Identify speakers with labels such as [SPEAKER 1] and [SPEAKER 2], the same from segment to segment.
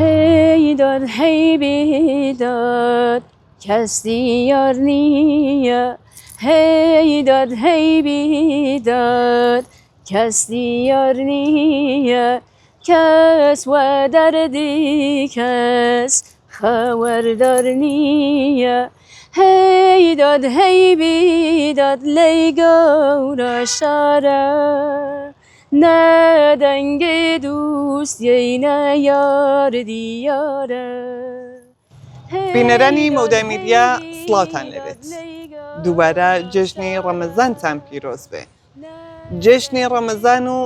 [SPEAKER 1] هی داد هی بیداد کس دیار نیه هی داد هی بیداد کس دیار نیه کس و دردی کس خبردار نیه هی داد هی بیداد لی گورا شاره نه دنگ دوست یی نه یار دیاره
[SPEAKER 2] بینەرانی مەودای میدیا سڵاوتان لەبێت. دووبارە جێژنی ڕەمەزانتان پیرۆز بێ. جێژنی ڕەمەزان و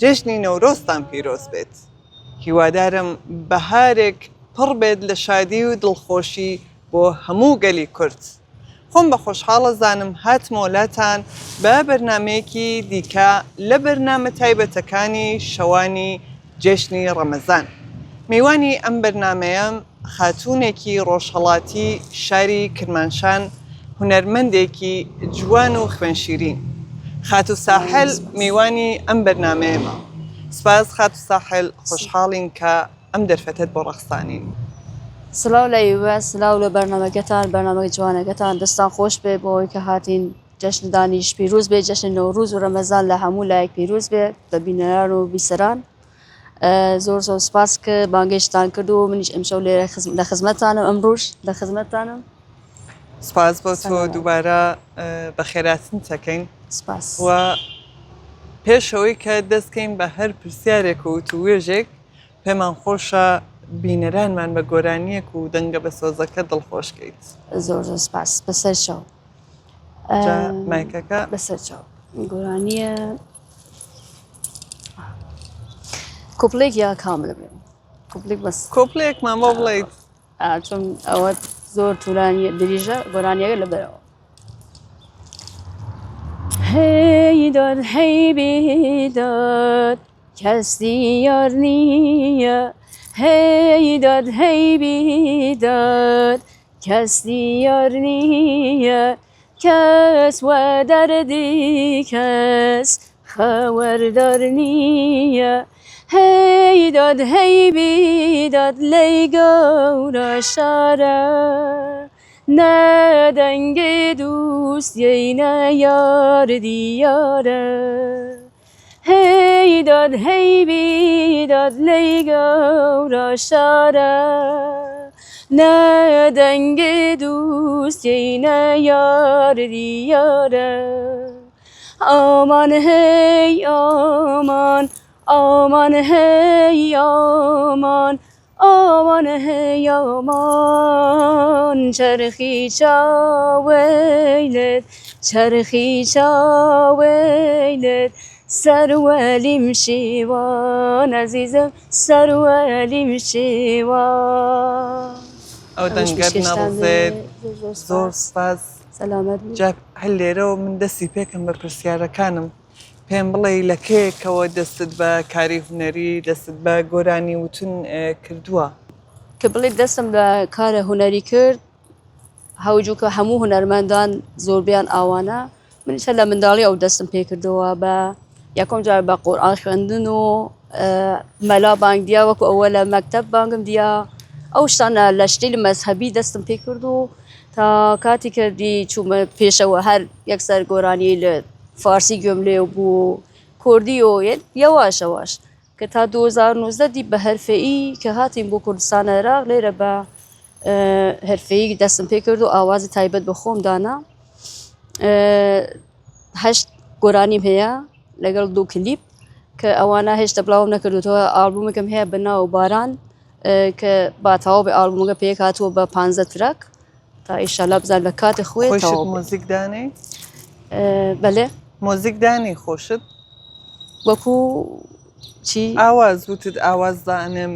[SPEAKER 2] جێژنی نەورۆزتان پیرۆز بێت. هیوادارم بەهارێک پڕ بێت لە شادی و دڵخۆشی بۆ هەموو گەلی کورد. خۆم بە خۆشحاڵە زانم هاتمۆلاتان بە بەرنمەیەکی دیکە لە بەرنامە تایبەتەکانی شەوانی جێژنی ڕەمەزان. میوانی ئەم بەرنمەیەم خاتوونێکی ڕۆژهەڵاتی شاری کرمانشان هونەرمەندێکی جوان و خوێنشیرین. خاتو ساحل میوانی ئەم بەرنمەیەمە. سپاس خاتو ساحل، خۆشحاڵین کە ئەم دەرفەتت بۆ ڕەخسانین.
[SPEAKER 1] سلااو لە ئێوە، سلااو لە بەرنامەکەتان، بەرنامەی جوانەکەتان، دەستان خۆش بێ بۆ ئەوەی کە هاتین جەشن دانیش پیرۆز بێ، جەشن نەورۆز و ڕەمەزان لە هەموو لایەک پیرۆز بێ بە بینەران و بیسەران. زۆر زۆر سپاس کە بانگێشتان کرد و منیش ئەمشەو لێرە لە خزمەتتانم، ئەمڕۆژ لە خزمەتتانم.
[SPEAKER 2] سپاس بۆ تۆ دووبارە بە خێراتن تەکەین.
[SPEAKER 1] سپاس.
[SPEAKER 2] و پێشەوەی کە دەستکەین بە هەر پرسیارێک و توێژێک پێمان خۆشە بینەرانمان بە گۆرانیەک و دەنگە بە سۆزەکە دڵخۆشکەیت.
[SPEAKER 1] زۆر زۆر سپاس. بەسەر چاو.
[SPEAKER 2] مایکەکە
[SPEAKER 1] بەسەر چاو. گۆرانیە کۆپڵێک یا کامل بێ؟ کۆپڵێک بەس.
[SPEAKER 2] کۆپڵێکمان بۆ بڵێیت.
[SPEAKER 1] چون ئەوە زۆر توولانی دریژە گۆرانیەکە لەبەرەوە. هی داد هی بیداد کس دیار نیه هی داد هی بیداد کس دیار نیه کس و دردی کس خبردار نیه هی داد هی بیداد لی گورا شاره نه دنگ دوست یی نه یار دیاره هی داد هی بیداد لی گورا شاره نه دنگ دوست یی نه یار دیاره آمان هی آمان آمان هی آمان آمان هی آمان چرخی چاویلت چرخی چاویلت سرولیم شیوان عزیزم سرولیم شیوان.
[SPEAKER 2] ئەو دەنگەت نەڕزێت. زۆر سپاس.
[SPEAKER 1] سەلامەت.
[SPEAKER 2] جا هەر لێرەوە من دەستی پێکەم بە پرسیارەکانم. پێم بڵێ لە کێکەوە دەستت بە کاری هونەری دەستت بە گۆرانی وتون کردووە؟
[SPEAKER 1] کە بڵێ دەستم لە کارە هونەری کرد هەوجووکە هەموو هونەرمەندان زۆربیان ئاوانە، منیش لە منداڵی ئەو دەستم پێ کردەوە بە یەکەم جار بە قورئان خوێندن و مەلا بانگ دیا وەکو ئەوە لە مەکتەب بانگم دیا ئەو شتانە لە شتەی مەزهەبی دەستم پێ کرد و تا کاتی کردی چوومە پێشەوە هەر یەکسەر گۆرانی لە فارسی گوێم لێ بوو کوردی و یەواش یەواش کە تا 2019 دی بە هەرفەیی کە هاتیم بۆ کوردستان عێراق لێرە بە هەرفەیی دەستم پێ کرد و ئاوازی تایبەت بە خۆم دانا. 8 گۆرانیم هەیە لەگەڵ 2 کلیپ کە ئەوانە هێشتا بڵاوم نەکردوتەوە. ئالبومێکم هەیە بەناو باران کە با تەواو بێ ئالبومەکە پێک هاتووە بە 15 ترەک تا ئیشەڵا بزان بە کاتی خۆی
[SPEAKER 2] خۆشت مۆزیک دانێ؟
[SPEAKER 1] بەلێ
[SPEAKER 2] مۆزیک دانی خۆشت؟
[SPEAKER 1] وەکو چی؟
[SPEAKER 2] ئاواز وتت ئاواز دانێم.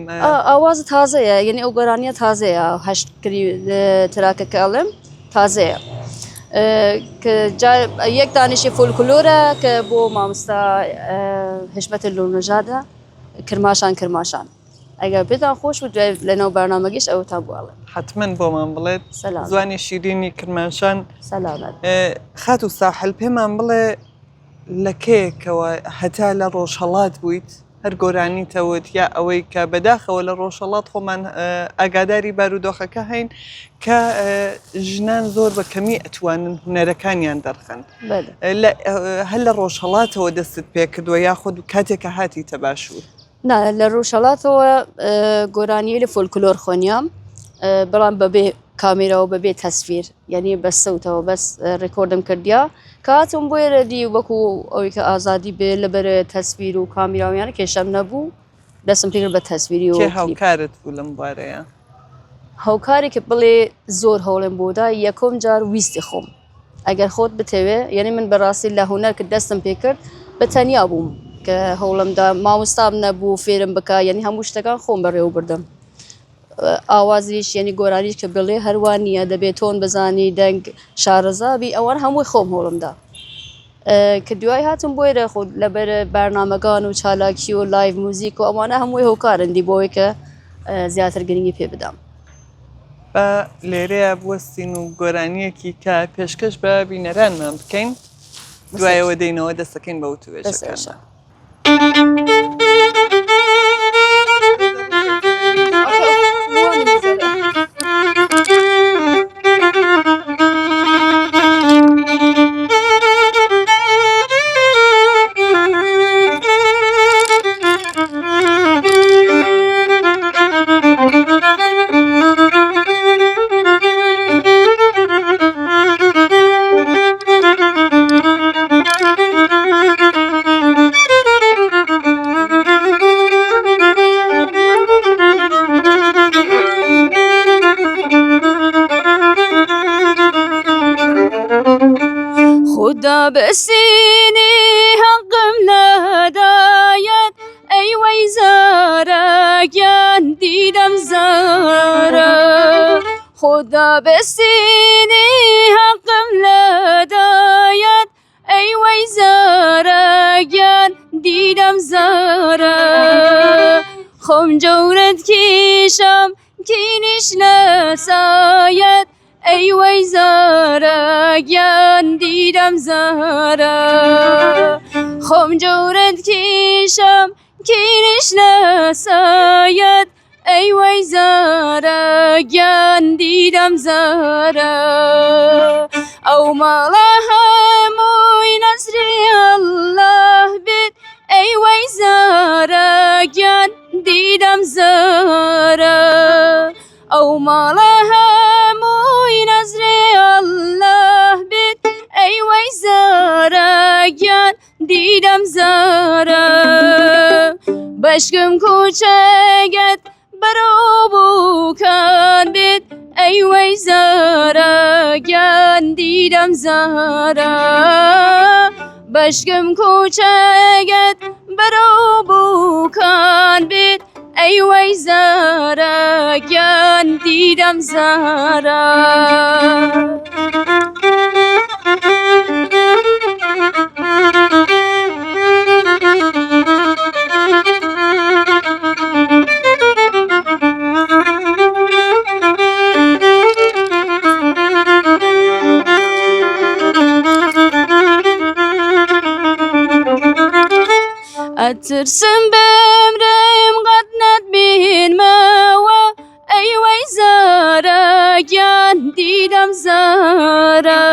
[SPEAKER 1] ئاواز تازەیە، یعنی ئەو گۆرانیە تازەیە، 8 تراکەکە ئەڵێم تازەیە کە یەک دانیشی فۆلکلۆرە کە بۆ مامۆستا حشمەت لۆنەژادە کرماشان کرماشان. ئەگەر پێتان خۆش و دوای لەناو بەرنامەکەش ئەوتان بۆ ئەڵێم.
[SPEAKER 2] حتمەن بۆمان بڵێت. زوانی شیرینی کرماشان.
[SPEAKER 1] سەلامەت.
[SPEAKER 2] خاتو ساحل پێمان بڵێ لە کێکەوە هەتا لە ڕۆژهەڵات بوویت هەر گۆرانی تەوت یا ئەوەی کە بەداخەوە لە ڕۆژهەڵات خۆمان ئاگاداری بارودۆخەکە هەین کە ژنان زۆر بە کەمی ئەتوانن هونەرەکانیان دەرخن هەر لە ڕۆژهەڵاتەوە دەستت پێ کردووە یاخود کاتێکە هاتیتە باشوور
[SPEAKER 1] لە ڕۆژهەڵاتەوە گۆرانی لە فۆلکلۆر خۆنیام بەڵام بەبێ کامێرەوە بەبێ تەسفیر یعنی بە سەوتەوە بەس ڕێکۆردم کردیا کاتم بۆ ێرەدی وەکو ئەوەی کە ئازادی بێ لەبەرە تەسفیر و کامیراویانە کێشەم نەبوو دەستم پێ کرد بە تەسویری و
[SPEAKER 2] هاوکارت بوو لەم بارەیە
[SPEAKER 1] هاوکارێکە بڵێ زۆر هەوڵم بۆدا یەکۆم جار ویستی خۆم ئەگەر خۆت بتەوێ یعنی من بەڕاستی لە هونەر کە دەستم پێ کرد بە تەنیا بووم کە هەوڵمدا مامۆستام نەبوو فێرم بکە یعنی هەموو شتەکان خۆم بەڕێوە بردم ئاوازیش یعنی گۆرانیش کە بڵێ هەروان نییە دەبێت تۆن بزانی دەنگ شارەزابی ئەوان هەمووی خۆم هەوڵمدا کە دوای هاتم بۆیرە خۆ لەبەر بەرنامەکان و چالاکی و لایڤ موزیک و ئەوانە هەمووی هۆکارندی بۆی کە زیاتر گرنگی پێ بدەم
[SPEAKER 2] بە لێرەیە بوەستین و گۆرانیەکی کە پێشکەش بە بینەرانمان بکەین دوایەوە دێنەوە دەستەکەین بە وتوێژەکان
[SPEAKER 1] بسینی حقم نداید ای وی زارگیان دیدم زارا خدا بسینی حقم نداید ای وی زارگیان دیدم زارا خم جورت کیشم کینش نساید ای وی زارگیان دیدم زارا خم جورت کیشم کینش نساید ای وی زارگیان دیدم زارا او مالا هموی نصری الله بید ای وی زارگیان دیدم زارا او مالا هموی نظری الله بید ای وی زارگیان دیدم زارا بشکم کوچگت برو بوکان بید ای وی زارگیان دیدم زارا بشکم کوچگت برو بوکان بید ای وی زارگیان دیدم زارا اترسم بمرم قد ندبین موا ای وی زارگیان دیدم زارا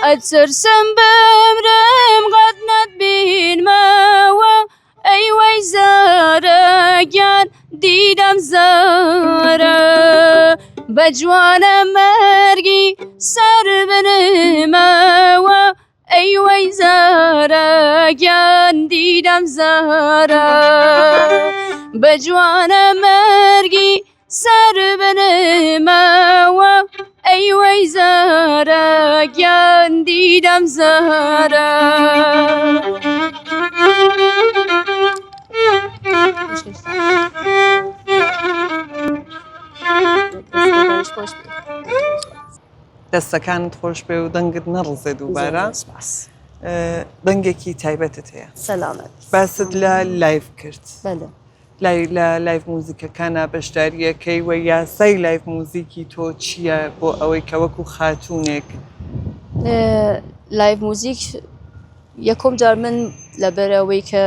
[SPEAKER 1] اترسم بمرم قد ندبین موا ای وی زارگیان دیدم زارا بجوانم مرگی سر بنموا ای وی زارگیان دیدم زارا بجوانم مرگی سر بنموا ای وی زارگیان دیدم زارا
[SPEAKER 2] دەستەکانت خۆش بێ و دەنگت نەڕزێ دووبارە دەنگێکی تایبەتت هەیە
[SPEAKER 1] سەلامەت
[SPEAKER 2] باست لە لایڤ کرد
[SPEAKER 1] بەڵێ
[SPEAKER 2] لە لایڤ موزیکەکانە بەشداریەکەی وە یاسای لایڤ موزیکی تۆ چییە بۆ ئەوەی کە وەکو خاتوونێک
[SPEAKER 1] لایڤ موزیک یەکۆم جار من لەبەرەوەی کە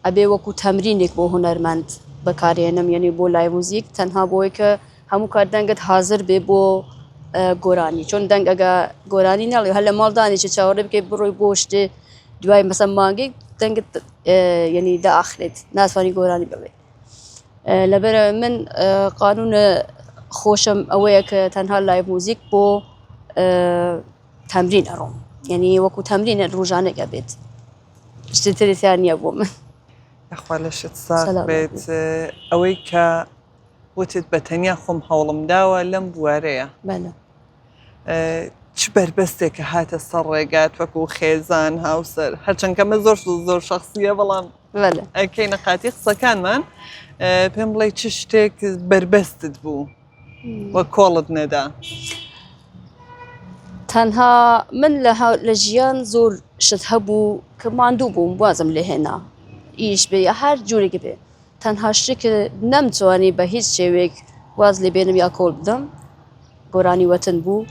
[SPEAKER 1] ئەبێ وەکو تەمرینێک بۆ هونەرمەند بەکارهێنم یعنی بۆ لای موزیک تەنها بۆی کە هەموو کار دەنگت حاضر بێ بۆ گۆرانی چۆن دەنگ ئەگە گۆرانی ناڵێ هەر لە ماڵدانێکی چاوەڕێ بکەیت بڕۆی بۆ شتێ دوای مەسەن مانگێک دەنگت یعنی داخرێت ناتوانانی گۆرانی ببێ لەبەرە من قانون خۆشم ئەوەیە کە تەنها لای موزیک بۆ تەمرین ئەڕۆم یعنی وەکو تەمرینە ڕۆژانێکە بێت شتتری تیان نییە بۆ من
[SPEAKER 2] ئەخوا لەشت ساق بێت ئەوەی کە وتت بە تەنیا خۆم هەوڵم داوە لەم بوارەیە چ بربەستێکە هاتە سەر ڕێگات وەکو خێزان هاوسەر هەرچەندکەمە زۆر شخصیە بەڵام ئەکەی نەقاتی قسەکانمان پێم بڵێ چ شتێک بربەستت بوو وە کۆڵت نەدا
[SPEAKER 1] تەنها من لە ژیان زۆر شت هەبوو کە ماندوو بووم وازم لێ هێنا ئیش بێ یا هەر جوورێک بێ تەنها شتێک نەمتوانی بە هیچ شێوێک واز لێ بێنم یا کۆڵ بدەم گۆرانی وەتن بوو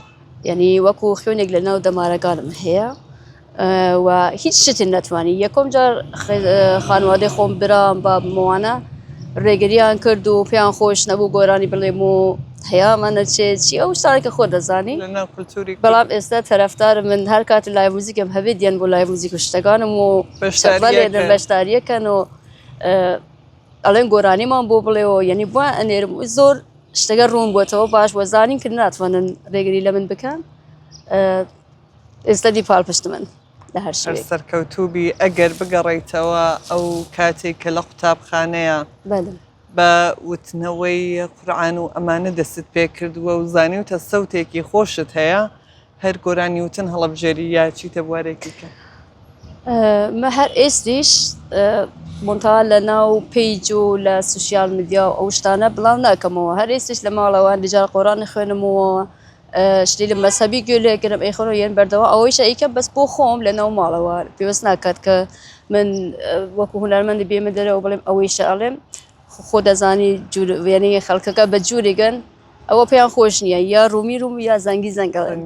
[SPEAKER 1] یعنی وەکو خوێنێک لە ناو دەمارەکانم هەیە و هیچ شتی نەتوانی یەکۆم جار خانوادەی خۆم برام با بمەوانە ڕێگریان کرد و پێیان خۆش نەبوو گۆرانی بڵێم و هەیەمانە چێت چی ئەو شتانێکە خۆ دەزانی بەڵام ئێستا تەرەفتارم من هەر کاتی لای موزیکم هەبێت دیان بۆ لای موزیک و شتەکانم و شەڵێدن بەشداریەکەن و ئەڵێن گۆرانیمان بۆ بڵێەوە یعنی بووە ئەنێرم زۆر شتەکە ڕوون بۆتەوە باش وەزانین کرد ناتوانن ڕێگری لە من بکەن ئێستا دی پاڵپشت من لە هەر شوێک
[SPEAKER 2] سەرکەوتوبی ئەگەر بگەڕێیتەوە ئەو کاتێک کە لە قوتابخانەیە بە وتنەوەی قورعان و ئەمانە دەست پێ کردووە و زانیوتە سەوتێکی خۆشت هەیە هەر گۆرانی وتن هەڵەبژێری یا چیتە بوارێکی کە
[SPEAKER 1] مە هەر ئێستیش مۆنتا لە ناو پیج و لە سوسیال میدیا و ئەو شتانە بڵاو ناکەمەوە هەر ئێستش لە ماڵەوان لەجار قۆرانی خوێنمەوە شتی لە مەسەبی گوێلێکرم ئەیخۆنەوە یەن بەردەوە ئەوەیش ئەیکە بەس بۆ خۆم لە ناو ماڵەوە پێوەست ناکات کە من وەکو هونەرمەندی بێمە دەرەوە بڵێم ئەوەیش ئەڵێم خۆ دەزانی وێنەیە خەڵکەکە بە جوورێگەن ئەوە پێیان خۆش نییە یا ڕوومی یا زەنگی زەنگەڵێن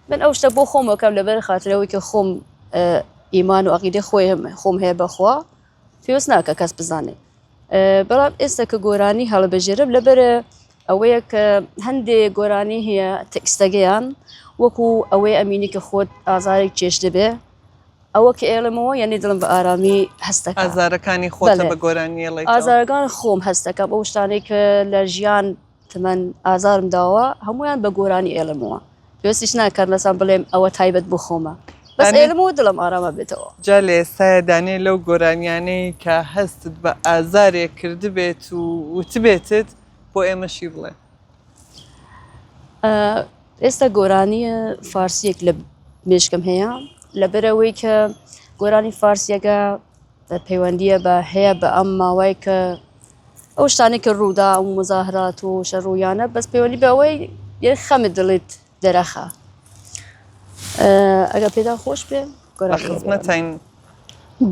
[SPEAKER 1] من ئەو شتە بۆ خۆمەکەم لەبەر خاترەوەی کە خۆم ئیمان و عەقیدەی خۆم هەیە بەخوا پێوەست ناکە کەس بزانێ بەڵام ئێستا کە گۆرانی هەڵبەژێرم لەبەرە ئەوەیە کە هەندێک گۆرانی هەیە تەکستەگەیان وەکو ئەوەی ئەمینی کە خۆت ئازارێک چێش دەبێ ئەوە کە ئێڵمەوە یعنی دڵم بە ئارامی هەستەکە
[SPEAKER 2] ئازارەکانی خۆتە بە گۆرانی
[SPEAKER 1] ئازارەکان خۆم هەستەکە بەو شتانەی کە لە ژیان تمەن ئازارم داوە هەمویان بە گۆرانی ئێڵمەوە پێوەستیش ناکات مەسان بڵێم ئەوە تایبەت بۆ خۆمە بەس ئێڵمەوە دڵم ئارامە بێتەوە
[SPEAKER 2] جا لە ئێستاە دانێ لەو گۆرانیانەی کە هەستت بە ئازارێک کردبێت و وتبێتت بۆ ئێمەشی بڵێ
[SPEAKER 1] ئێستا گۆرانیە فارسیەک لە مێشکم هەیە لەبەرەوەی کە گۆرانی فارسیەکە پەیوەندیە بە هەیە بە ئەم ماوەی کە ئەو شتانی کە ڕوودا و مزاهرات و شەڕوویانە بەس پەیوەندی بە ئەوەی خەمت دڵیت دەرەخە ئەگە پێدا خۆش بێ
[SPEAKER 2] خزمەتین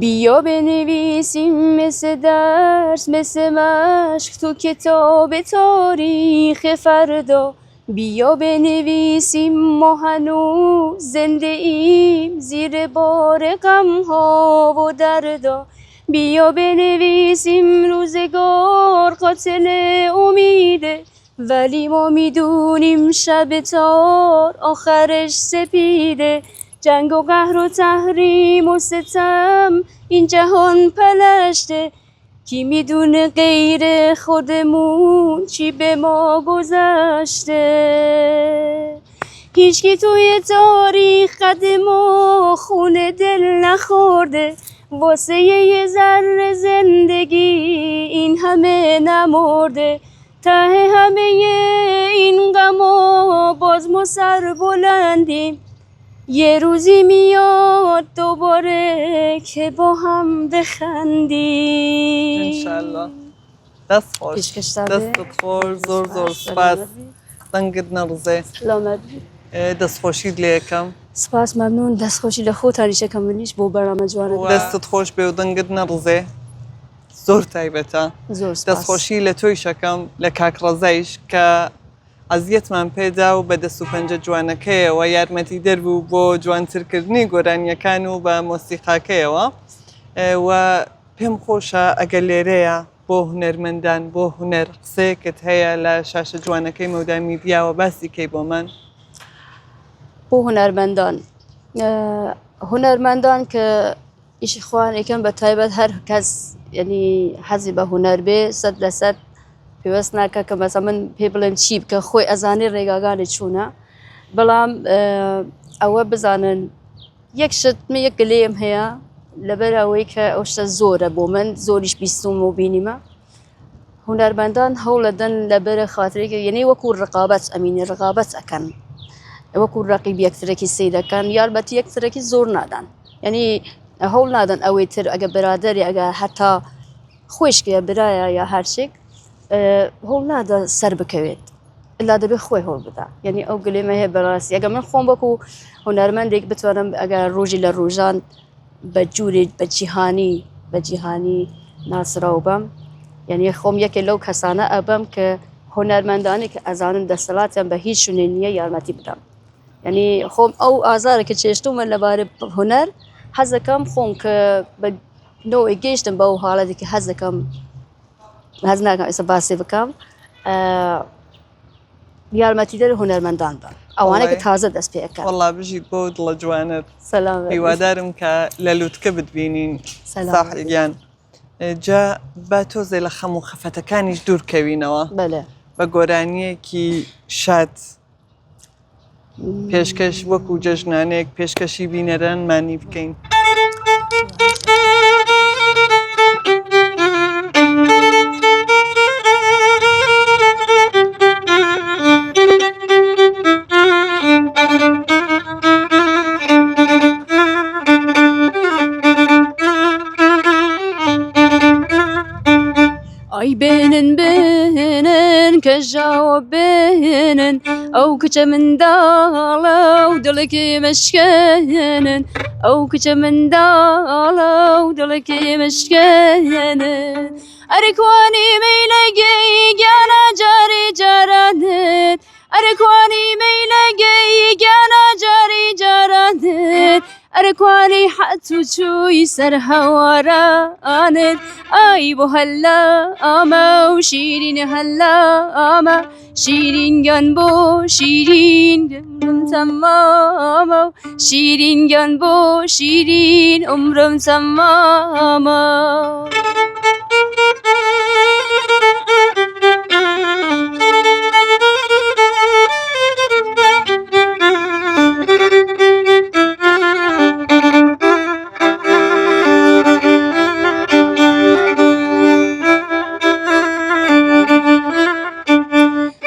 [SPEAKER 1] بیا بنویسیم مثل درس مثل مشق تو کتاب تاریخ فردا بیا بنویسیم ما هنوز زنده ایم زیر بار غم ها و دردا بیا بنویسیم روزگار قاتل امیده ولی ما میدونیم شب تار آخرش سپیده جنگ و قهر و تحریم و ستم این جهان پلشته کی میدونه غیر خودمون چی به ما گذشته هیچکی توی تاریخ قدم و خون دل نخورده واسه یه ذره زندگی این همه نمرده ته همه این غم و باز ما سر بلندیم یه روزی میاد دوباره که با هم بخندیم
[SPEAKER 2] انشالله دست خوش دستت خۆش زۆر سپاس دەنگت نەڕزێ دەستخۆشیت لێ یەکەم
[SPEAKER 1] سپاس مەمنون دەستخۆشی لە خۆتانیشەکەم منیش بۆ بەرنامە جوانە
[SPEAKER 2] دەستت خۆش بێ و دەنگت نەڕزێ زۆر تایبەتە دەستخۆشی لە تۆی شەکەم لە کاکڕەزایش کە ئەزیەتمان پێدا و بە دەست و پەنجە جوانەکەیەوە یارمەتی دەربوو بۆ جوانترکردنی گۆرانیەکان و بە مۆسیقاکەیەوە و پێم خۆشە ئەگەر لێرەیە بۆ هونەرمەندان بۆ هونەر قسەیەکت هەیە لە شاشە جوانەکەی مەودای میدیاوە باسی کەی بۆ من.
[SPEAKER 1] بۆ هونەرمەندان کە ئیشی خوان ئەکەن بە تایبەت هەر کەس یعنی حەزی بە هونەر بێ 100% پێوەست ناکە کە مەسە من پێ بڵێن چی بکە خۆی ئەزانێ ڕێگاگانی چوونە بەڵام ئەوە بزانن یەک شتمە یەک گلەیەم هەیە لەبەر ئەوەی کە ئەو شتە زۆرە بۆ من زۆریش بیستم و بینیمە هونەرمەندان هەوڵەدەن لەبەرە خاترێکی یعنی وەکو ڕقابەت ئەمینی ڕقابەت ئەکەن وەکو ڕقیب یەکترێکی سەی دەکەن یاربەتی یەکترێکی زۆر نادان یعنی هەوڵ نادەن ئەوەی تر ئەگە برادری ئەگە هەتا خۆشکە برایە یا هەرچێک هەوڵ نادە سەر بکەوێت ئللا دەبێت خۆی هەوڵ بدا یعنی ئەو گلێمە هەیە بەڕاستی ئەگە من خۆم وەکو هونەرمەندێک بتوانم ئەگە ڕۆژی لە ڕۆژان بە جوورێک بە جیهانی ناسرااو بم یعنی خۆم یەکێ لەو کەسانە ئەبم کە هونەرمەندانی کە ئەزانن دەسەڵاتیان بە هیچ شوێنێ نییە یارمەتی بدەم یعنی خۆم ئەو ئازارە کە چێشتومە لەبارەی هونەر حەز دەکەم خۆم کە بە نەوەی گەیشتم بەو حاڵەتێکی حەز دەکەم حەز ناکەم ئێستا باسی بکەم یارمەتیدەر هونەرمەندان بە ئەوانە کە تازە دەست پێ ئەەکەن
[SPEAKER 2] وەڵا بژیت بۆ دڵە جوانت
[SPEAKER 1] سەلام
[SPEAKER 2] هیوادارم کە لە لووتکە بتبینین ساحلگیان جا با تۆزێ لە خەم و خەفەتەکانیش دوورکەوینەوە بە گۆرانیەکی شاد پێشکەش وەکو جەژنانێک پێشکەشی بینەرانمانی بکەین.
[SPEAKER 1] ئای بێنن بێنن کە ژاوە بێنن ئەو کچە منداڵە و دڵێکی مەشکێنن ئەو کچە منداڵە و دڵێکی مەشکێنن ئەرێکوانی مەیلەگەی گیانە جاری جارانت ئەرێکوانی مەیلەگەی گیانە جاری جارانت ئەرێکوانی حەت و چووی سەر هەوارانت ئای بۆ هەللا ئامە و شیرین هەللا ئامە شیرینگەن بۆ شیرین عمرم تەمامە و شیرینگەن بۆ شیرین عمرم تەمامە.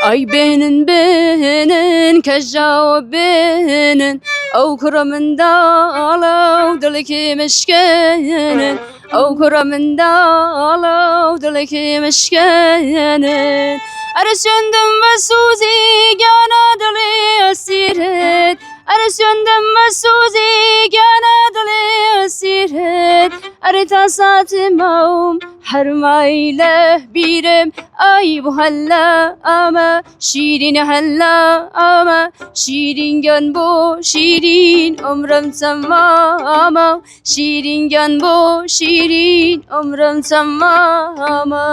[SPEAKER 1] ئای بێنن بێنن کە ژاوە بێنن ئەو کوڕە منداڵە و دڵێکی مشکێنن ئەو کوڕە منداڵە و دڵێکی مشکێنن ئەرە سوێندم بە سووزی گیانە دڵێ ئەسیرت ئەرە سوێندم بە سووزی گیانە دڵێ ئەسیرت ئەرێ تا ساتی ماوم هەرمای لە بیرم ئای بۆ هەللا ئامە شیرین هەللا ئامە شیرینگەن بۆ شیرین عمرم تەمامە شیرینگەن بۆ شیرین عمرم تەمامە.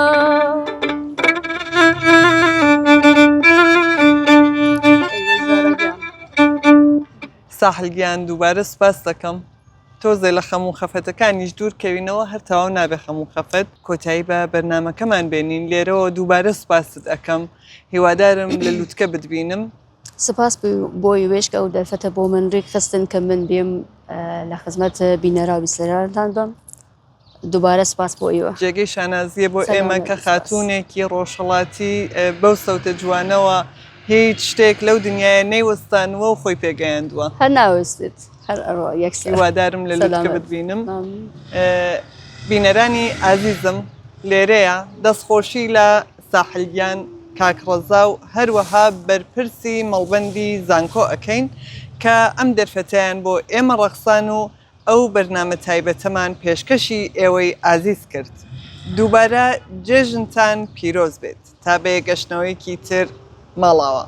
[SPEAKER 2] ساحلگیان دووبارە سپاس دەکەم تۆزێ لە خەم و خەفەتەکانیش دوورکەوینەوە هەر تەواو نابێ خەم و خەفەت کۆتایی بە بەرنامەکەمان بێنین لێرەوە دووبارە سپاست ئەەکەم هیوادارم لە لووتکە بتبینم.
[SPEAKER 1] سپاس بۆی وێشکە و دەرفەتە بۆ من ڕێک خستن کە من بێم لە خزمەت بینەرا و بیسەرانتان بم دووبارە سپاس بۆ ئێوە
[SPEAKER 2] جێگەی شانازیە بۆ ئێمە کە خاتوونێکی ڕۆژهەڵاتی بەو سەوتە جوانەوە هیچ شتێک لەو دنیاە نەیوەستانەوە و خۆی پێگەیاندووە
[SPEAKER 1] هەر ناوەستێت هەر ئەڕۆ یەکسەر
[SPEAKER 2] هیوادارم لە لووتکە بتبینم. بینەرانی ئازیزم لێرەیە دەستخۆشی لە ساحلگیان کاکڕەزا و هەروەها بەرپرسی مەڵبەندی زانکۆ ئەەکەین کە ئەم دەرفەتیان بۆ ئێمە ڕەخسان و ئەو بەرنامە تایبەتەمان پێشکەشی ئێوەی ئازیز کرد. دووبارە جێژنتان پیرۆز بێت تا بە گەشتنەوەیەکی تر ماڵاوە.